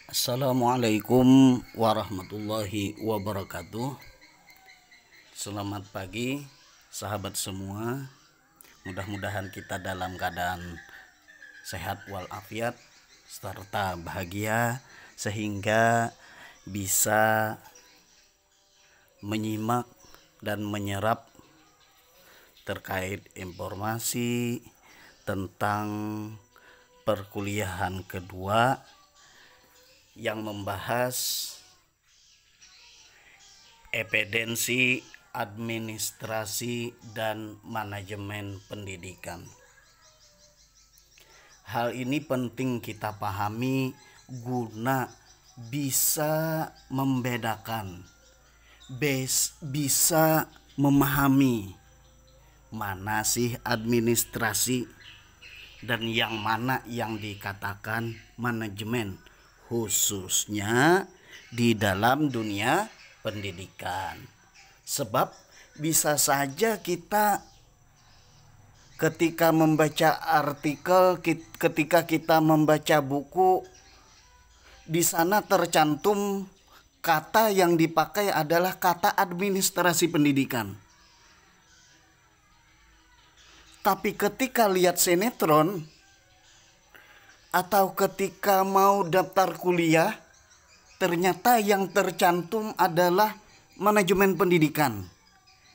Assalamualaikum warahmatullahi wabarakatuh. Selamat pagi sahabat semua. Mudah-mudahan kita dalam keadaan sehat walafiat serta bahagia, sehingga bisa menyimak dan menyerap terkait informasi tentang perkuliahan kedua yang membahas evidensi administrasi dan manajemen pendidikan. Hal ini penting kita pahami guna bisa membedakan, bisa memahami mana sih administrasi dan yang mana yang dikatakan manajemen, khususnya di dalam dunia pendidikan. Sebab bisa saja kita ketika membaca artikel, ketika kita membaca buku, di sana tercantum kata yang dipakai adalah kata administrasi pendidikan. Tapi ketika lihat sinetron atau ketika mau daftar kuliah, ternyata yang tercantum adalah manajemen pendidikan.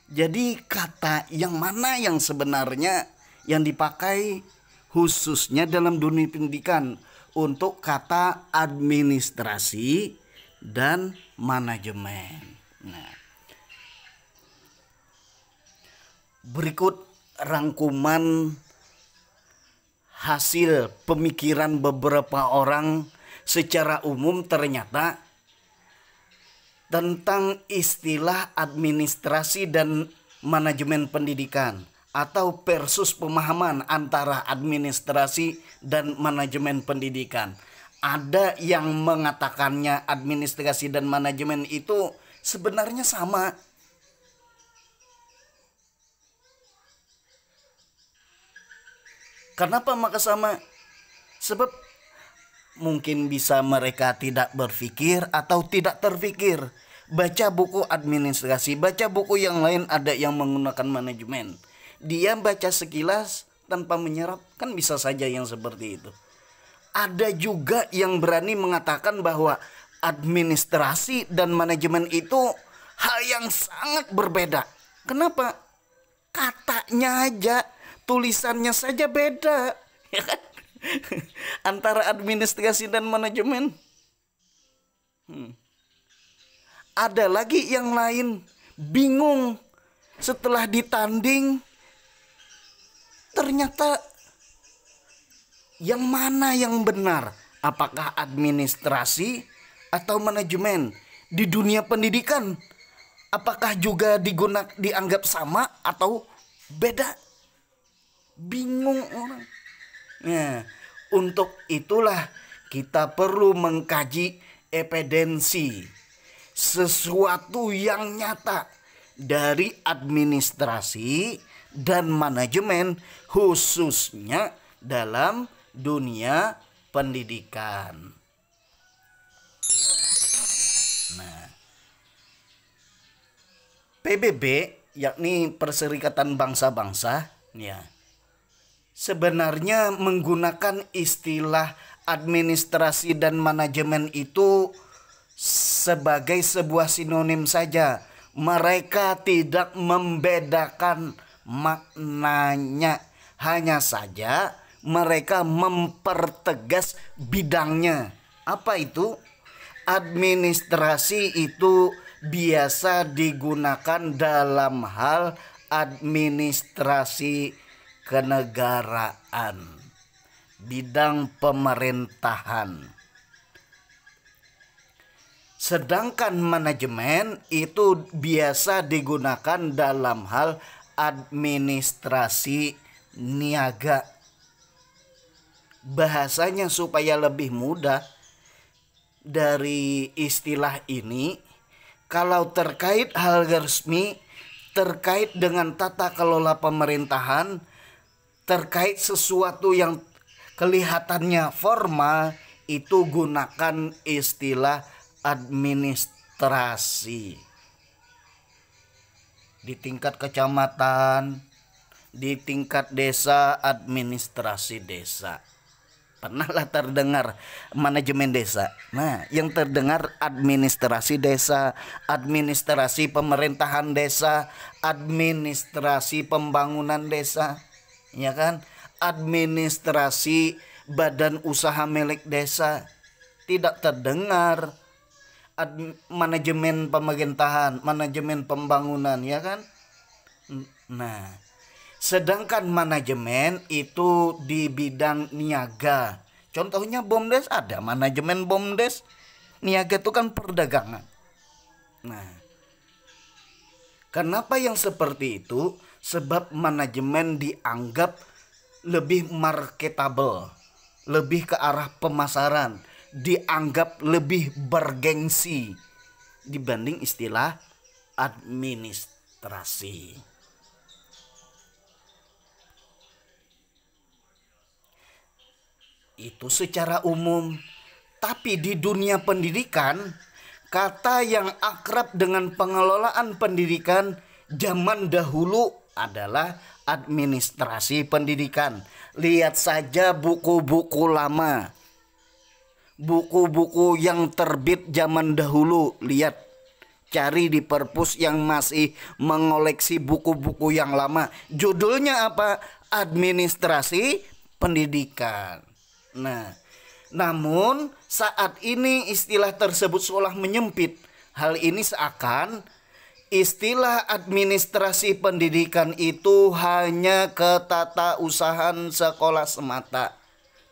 Jadi kata yang mana yang sebenarnya yang dipakai khususnya dalam dunia pendidikan untuk kata administrasi dan manajemen. Nah, berikut rangkuman hasil pemikiran beberapa orang secara umum ternyata tentang istilah administrasi dan manajemen pendidikan, atau versus pemahaman antara administrasi dan manajemen pendidikan. Ada yang mengatakannya administrasi dan manajemen itu sebenarnya sama. Kenapa maka sama? Sebab mungkin bisa mereka tidak berpikir atau tidak terpikir. Baca buku administrasi, baca buku yang lain ada yang menggunakan manajemen. Dia baca sekilas tanpa menyerap, kan bisa saja yang seperti itu. Ada juga yang berani mengatakan bahwa administrasi dan manajemen itu hal yang sangat berbeda. Kenapa? Katanya aja, tulisannya saja beda, ya kan? Antara administrasi dan manajemen. Ada lagi yang lain bingung setelah ditanding, ternyata yang mana yang benar, apakah administrasi atau manajemen di dunia pendidikan? Apakah juga dianggap sama atau beda? Bingung orang. Nah, untuk itulah kita perlu mengkaji evidensi, sesuatu yang nyata dari administrasi dan manajemen, khususnya dalam dunia pendidikan. Nah, PBB, yakni Perserikatan Bangsa-Bangsa, ya, sebenarnya menggunakan istilah administrasi dan manajemen itu sebagai sebuah sinonim saja. Mereka tidak membedakan maknanya, hanya saja mereka mempertegas bidangnya. Apa itu? Administrasi itu biasa digunakan dalam hal administrasi kenegaraan, bidang pemerintahan. Sedangkan manajemen itu biasa digunakan dalam hal administrasi niaga. Bahasanya supaya lebih mudah dari istilah ini, kalau terkait hal resmi, terkait dengan tata kelola pemerintahan, terkait sesuatu yang kelihatannya formal, itu gunakan istilah administrasi. Di tingkat kecamatan, di tingkat desa, administrasi desa. Pernahlah terdengar manajemen desa. Nah, yang terdengar administrasi desa, administrasi pemerintahan desa, administrasi pembangunan desa, ya kan? Administrasi badan usaha milik desa. Tidak terdengar manajemen pemerintahan, manajemen pembangunan, ya kan? Nah, sedangkan manajemen itu di bidang niaga. Contohnya BUMDes, ada manajemen BUMDes. Niaga itu kan perdagangan. Nah, kenapa yang seperti itu? Sebab manajemen dianggap lebih marketable, lebih ke arah pemasaran, dianggap lebih bergengsi dibanding istilah administrasi. Itu secara umum. Tapi di dunia pendidikan, kata yang akrab dengan pengelolaan pendidikan zaman dahulu adalah administrasi pendidikan. Lihat saja buku-buku lama, buku-buku yang terbit zaman dahulu. Lihat, cari di perpus yang masih mengoleksi buku-buku yang lama. Judulnya apa? Administrasi pendidikan. Nah, namun saat ini istilah tersebut seolah menyempit. Hal ini seakan istilah administrasi pendidikan itu hanya ketatausahaan sekolah semata.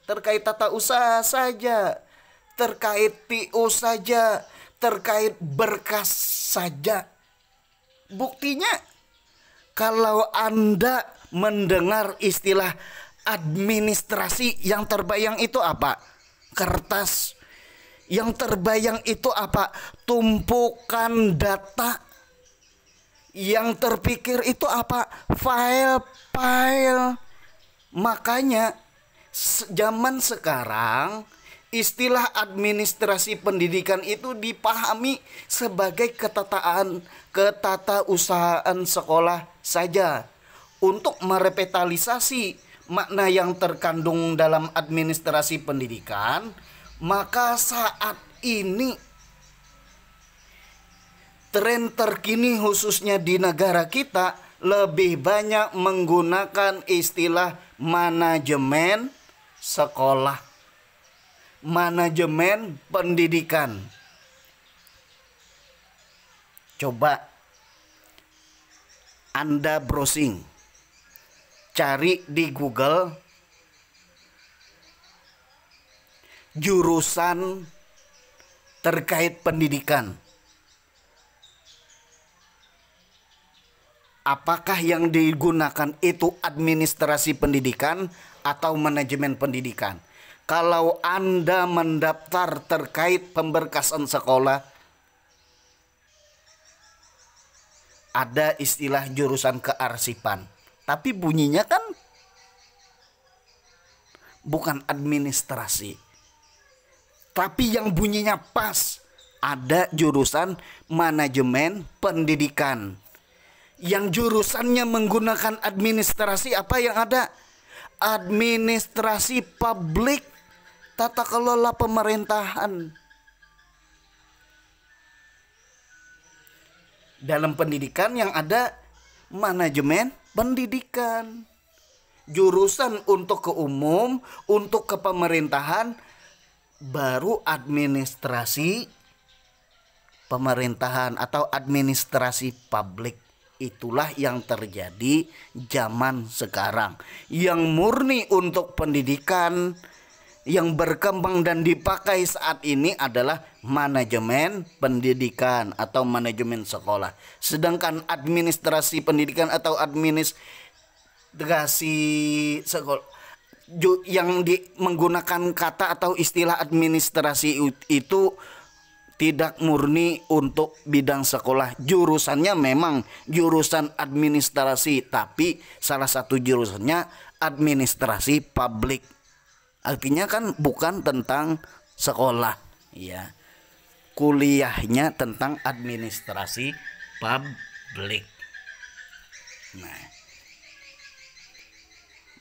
Terkait tata usaha saja, terkait TU saja, terkait berkas saja. Buktinya, kalau Anda mendengar istilah administrasi, yang terbayang itu apa? Kertas. Yang terbayang itu apa? Tumpukan data. Yang terpikir itu apa? File-file. Makanya zaman sekarang istilah administrasi pendidikan itu dipahami sebagai ketatausahaan sekolah saja. Untuk merevitalisasi makna yang terkandung dalam administrasi pendidikan, maka saat ini tren terkini khususnya di negara kita lebih banyak menggunakan istilah manajemen sekolah, manajemen pendidikan. Coba Anda browsing, cari di Google jurusan terkait pendidikan. Apakah yang digunakan itu administrasi pendidikan atau manajemen pendidikan? Kalau Anda mendaftar terkait pemberkasan sekolah, ada istilah jurusan kearsipan, tapi bunyinya kan bukan administrasi. Tapi yang bunyinya pas, ada jurusan manajemen pendidikan. Yang jurusannya menggunakan administrasi, apa yang ada? Administrasi publik, tata kelola pemerintahan. Dalam pendidikan yang ada manajemen pendidikan. Jurusan untuk ke umum, untuk ke pemerintahan, baru administrasi pemerintahan atau administrasi publik. Itulah yang terjadi zaman sekarang. Yang murni untuk pendidikan, yang berkembang dan dipakai saat ini adalah manajemen pendidikan atau manajemen sekolah. Sedangkan administrasi pendidikan atau administrasi sekolah yang menggunakan kata atau istilah administrasi itu tidak murni untuk bidang sekolah. Jurusannya memang jurusan administrasi, tapi salah satu jurusannya administrasi publik. Artinya kan bukan tentang sekolah, ya. Kuliahnya tentang administrasi publik. Nah,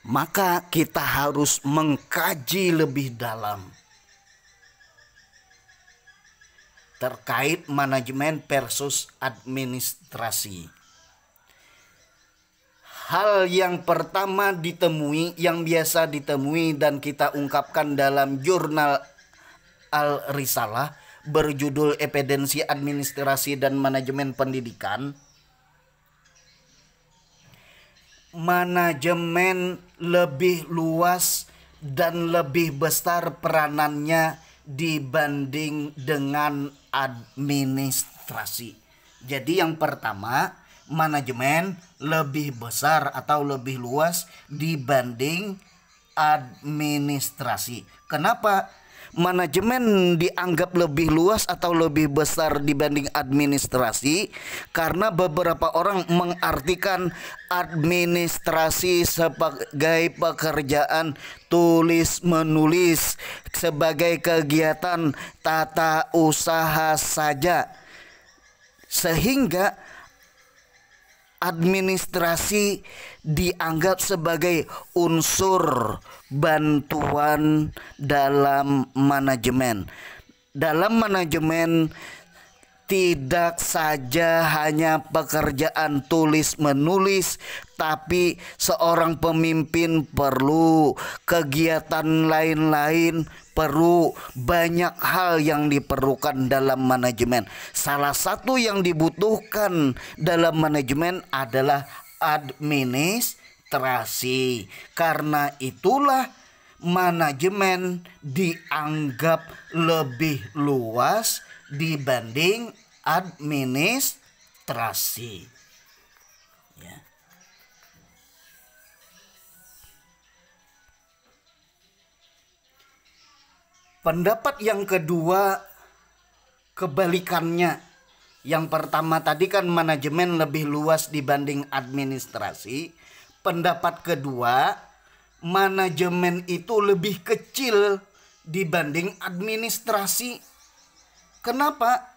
maka kita harus mengkaji lebih dalam terkait manajemen versus administrasi. Hal yang pertama ditemui, yang biasa ditemui dan kita ungkapkan dalam jurnal Al-Risalah berjudul Evidensi Administrasi dan Manajemen Pendidikan, manajemen lebih luas dan lebih besar peranannya dibanding dengan administrasi. Jadi yang pertama, manajemen lebih besar atau lebih luas dibanding administrasi. Kenapa manajemen dianggap lebih luas atau lebih besar dibanding administrasi? Karena beberapa orang mengartikan administrasi sebagai pekerjaan tulis menulis, sebagai kegiatan tata usaha saja, sehingga administrasi dianggap sebagai unsur bantuan dalam manajemen. Dalam manajemen tidak saja hanya pekerjaan tulis menulis, tapi seorang pemimpin perlu kegiatan lain-lain, perlu banyak hal yang diperlukan dalam manajemen. Salah satu yang dibutuhkan dalam manajemen adalah administrasi. Karena itulah manajemen dianggap lebih luas dibanding administrasi. Ya. Pendapat yang kedua kebalikannya. Yang pertama tadi kan manajemen lebih luas dibanding administrasi. Pendapat kedua, manajemen itu lebih kecil dibanding administrasi. Kenapa?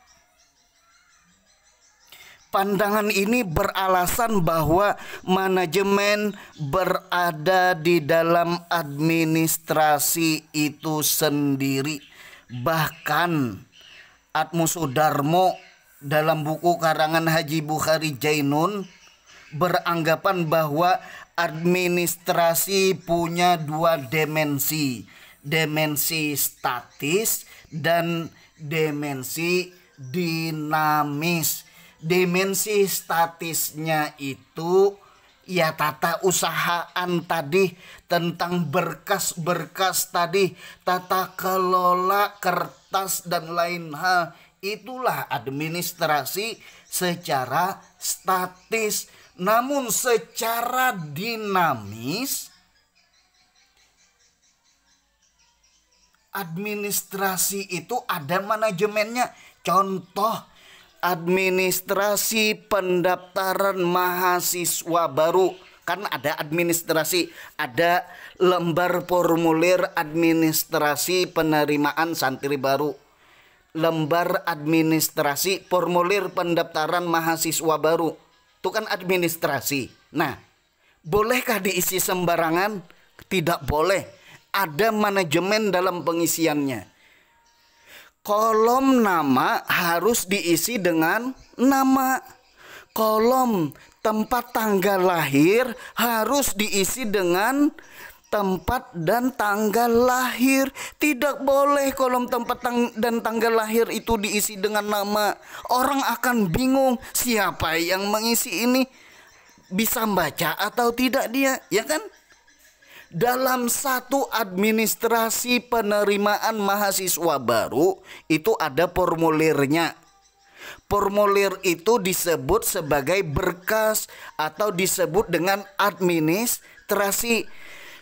Pandangan ini beralasan bahwa manajemen berada di dalam administrasi itu sendiri. Bahkan Atmusudarmo dalam buku karangan Haji Bukhari Jainun beranggapan bahwa administrasi punya dua dimensi. Dimensi statis dan dimensi dinamis. Dimensi statisnya itu ya tata usahaan tadi, tentang berkas-berkas tadi, tata kelola kertas dan lain hal. Itulah administrasi secara statis. Namun secara dinamis, administrasi itu ada manajemennya. Contoh, administrasi pendaftaran mahasiswa baru. Kan ada administrasi, ada lembar formulir administrasi penerimaan santri baru, lembar administrasi formulir pendaftaran mahasiswa baru. Itu kan administrasi. Nah, bolehkah diisi sembarangan? Tidak boleh. Ada manajemen dalam pengisiannya. Kolom nama harus diisi dengan nama. Kolom tempat tanggal lahir harus diisi dengan tempat dan tanggal lahir. Tidak boleh kolom tempat dan tanggal lahir itu diisi dengan nama. Orang akan bingung siapa yang mengisi ini, bisa baca atau tidak dia, ya kan? Dalam satu administrasi penerimaan mahasiswa baru itu ada formulirnya. Formulir itu disebut sebagai berkas atau disebut dengan administrasi.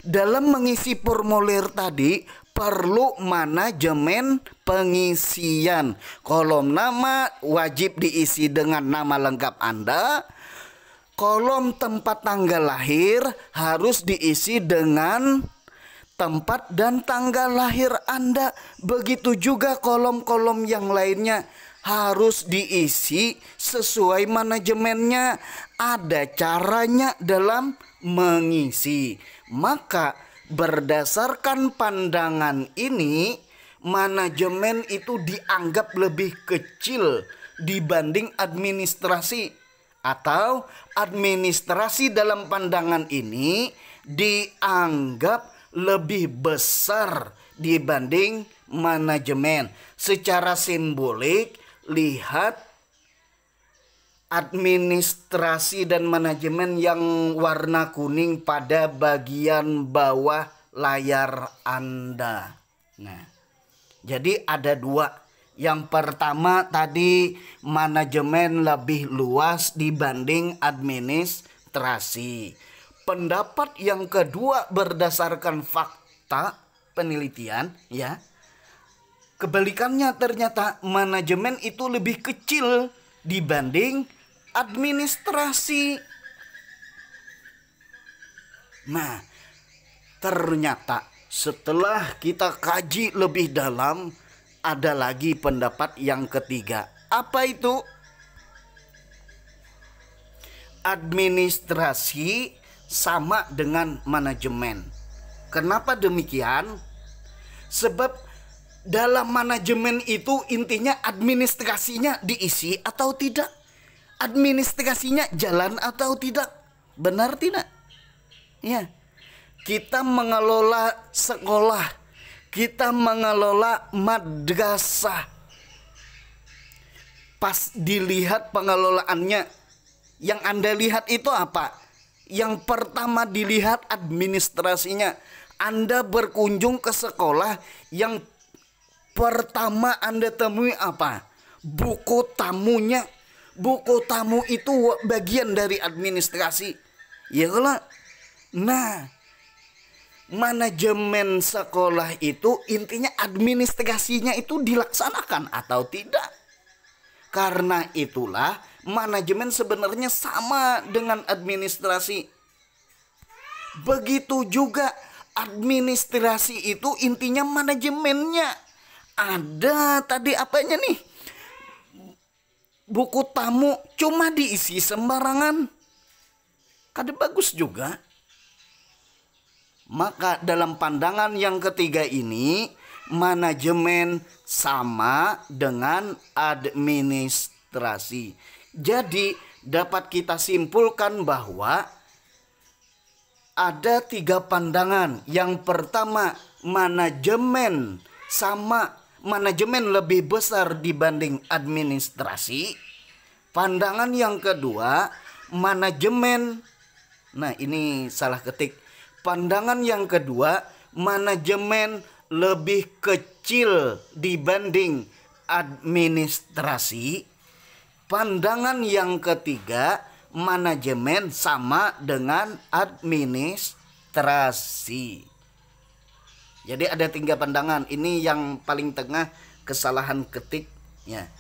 Dalam mengisi formulir tadi perlu manajemen pengisian. Kolom nama wajib diisi dengan nama lengkap Anda. Kolom tempat tanggal lahir harus diisi dengan tempat dan tanggal lahir Anda. Begitu juga kolom-kolom yang lainnya harus diisi sesuai manajemennya. Ada caranya dalam mengisi. Maka berdasarkan pandangan ini, manajemen itu dianggap lebih kecil dibanding administrasi, atau administrasi dalam pandangan ini dianggap lebih besar dibanding manajemen. Secara simbolik, lihat administrasi dan manajemen yang warna kuning pada bagian bawah layar Anda. Nah, jadi ada dua. Yang pertama tadi, manajemen lebih luas dibanding administrasi. Pendapat yang kedua berdasarkan fakta penelitian, ya, kebalikannya, ternyata manajemen itu lebih kecil dibanding administrasi. Nah, ternyata setelah kita kaji lebih dalam, ada lagi pendapat yang ketiga. Apa itu? Administrasi sama dengan manajemen. Kenapa demikian? Sebab dalam manajemen itu intinya administrasinya diisi atau tidak, administrasinya jalan atau tidak. Benar tidak? Ya. Kita mengelola sekolah, kita mengelola madrasah. Pas dilihat pengelolaannya, yang Anda lihat itu apa? Yang pertama dilihat administrasinya. Anda berkunjung ke sekolah, yang pertama Anda temui apa? Buku tamunya. Buku tamu itu bagian dari administrasi. Ya kalau. Nah, manajemen sekolah itu intinya administrasinya itu dilaksanakan atau tidak. Karena itulah manajemen sebenarnya sama dengan administrasi. Begitu juga administrasi itu intinya manajemennya. Ada tadi apanya nih? Buku tamu cuma diisi sembarangan. Kada bagus juga. Maka dalam pandangan yang ketiga ini, manajemen sama dengan administrasi. Jadi dapat kita simpulkan bahwa ada tiga pandangan. Yang pertama, manajemen sama, manajemen lebih besar dibanding administrasi. Pandangan yang kedua, manajemen, nah ini salah ketik. Pandangan yang kedua, manajemen lebih kecil dibanding administrasi. Pandangan yang ketiga, manajemen sama dengan administrasi. Jadi ada tiga pandangan. Ini yang paling tengah kesalahan ketik, ya.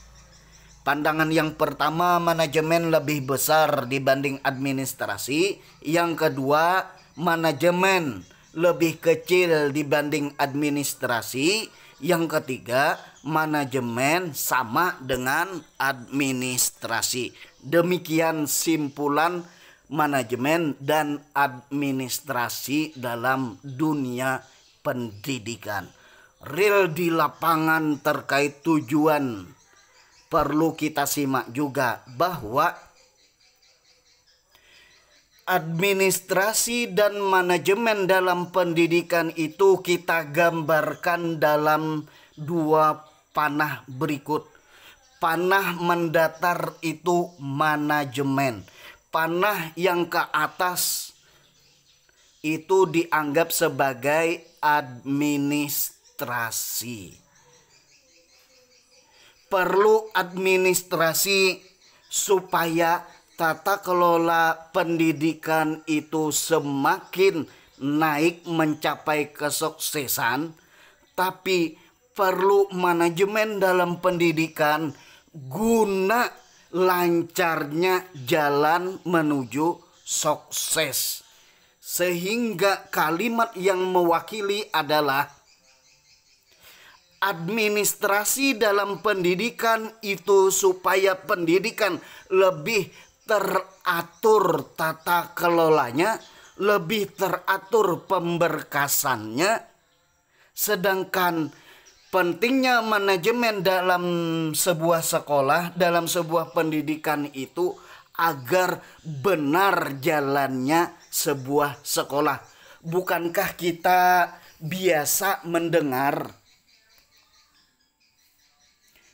Pandangan yang pertama, manajemen lebih besar dibanding administrasi. Yang kedua, manajemen lebih kecil dibanding administrasi. Yang ketiga, manajemen sama dengan administrasi. Demikian simpulan manajemen dan administrasi dalam dunia pendidikan. Real di lapangan terkait tujuan, perlu kita simak juga bahwa administrasi dan manajemen dalam pendidikan itu kita gambarkan dalam dua panah berikut. Panah mendatar itu manajemen. Panah yang ke atas itu dianggap sebagai administrasi. Perlu administrasi supaya tata kelola pendidikan itu semakin naik mencapai kesuksesan, tapi perlu manajemen dalam pendidikan guna lancarnya jalan menuju sukses. sehingga kalimat yang mewakili adalah administrasi dalam pendidikan itu supaya pendidikan lebih teratur tata kelolanya, lebih teratur pemberkasannya. Sedangkan pentingnya manajemen dalam sebuah sekolah, dalam sebuah pendidikan itu agar benar jalannya sebuah sekolah. Bukankah kita biasa mendengar?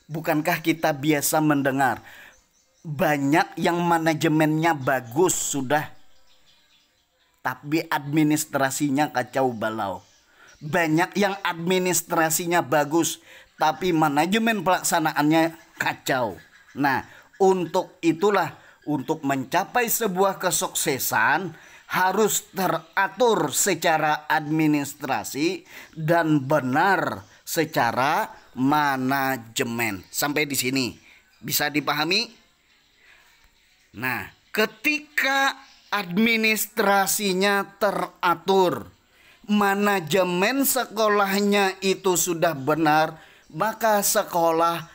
Bukankah kita biasa mendengar banyak yang manajemennya bagus sudah, tapi administrasinya kacau balau. Banyak yang administrasinya bagus, tapi manajemen pelaksanaannya kacau. Nah, untuk itulah, untuk mencapai sebuah kesuksesan harus teratur secara administrasi dan benar secara manajemen. Sampai di sini bisa dipahami? Nah, ketika administrasinya teratur, manajemen sekolahnya itu sudah benar, maka sekolah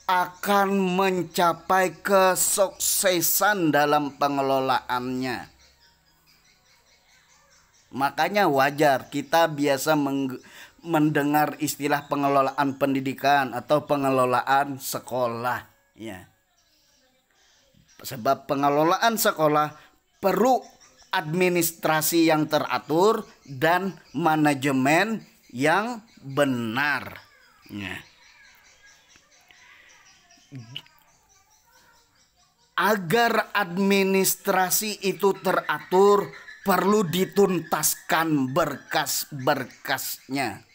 akan mencapai kesuksesan dalam pengelolaannya. Makanya wajar kita biasa mendengar istilah pengelolaan pendidikan atau pengelolaan sekolah, ya. Sebab pengelolaan sekolah perlu administrasi yang teratur dan manajemen yang benar, ya. Agar administrasi itu teratur, perlu dituntaskan berkas-berkasnya.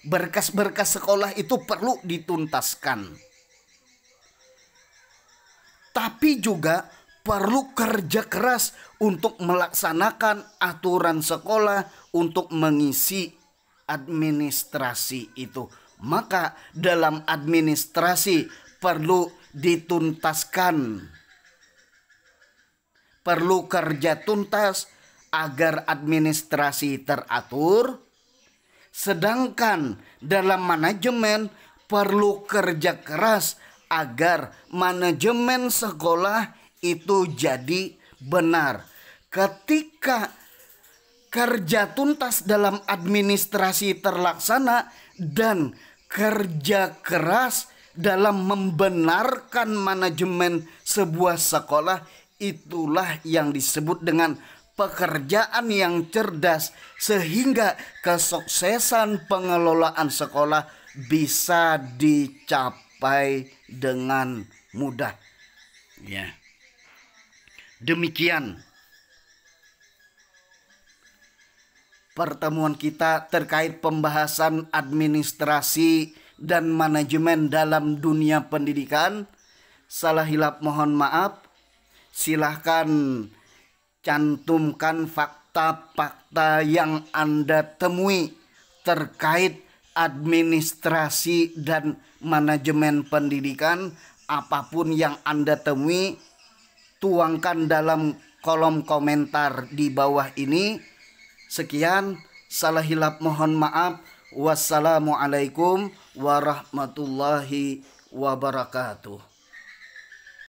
Berkas-berkas sekolah itu perlu dituntaskan. Tapi juga perlu kerja keras untuk melaksanakan aturan sekolah, untuk mengisi administrasi itu. Maka dalam administrasi perlu dituntaskan, perlu kerja tuntas agar administrasi teratur. Sedangkan dalam manajemen perlu kerja keras agar manajemen sekolah itu jadi benar. Ketika kerja tuntas dalam administrasi terlaksana dan kerja keras dalam membenarkan manajemen sebuah sekolah, itulah yang disebut dengan pekerjaan yang cerdas, sehingga kesuksesan pengelolaan sekolah bisa dicapai dengan mudah. Ya. Demikian pertemuan kita terkait pembahasan administrasi dan manajemen dalam dunia pendidikan. Salah hilap mohon maaf. Silahkan cantumkan fakta-fakta yang Anda temui terkait administrasi dan manajemen pendidikan. Apapun yang Anda temui, tuangkan dalam kolom komentar di bawah ini. Sekian, salah hilap mohon maaf. Wassalamualaikum warahmatullahi wabarakatuh.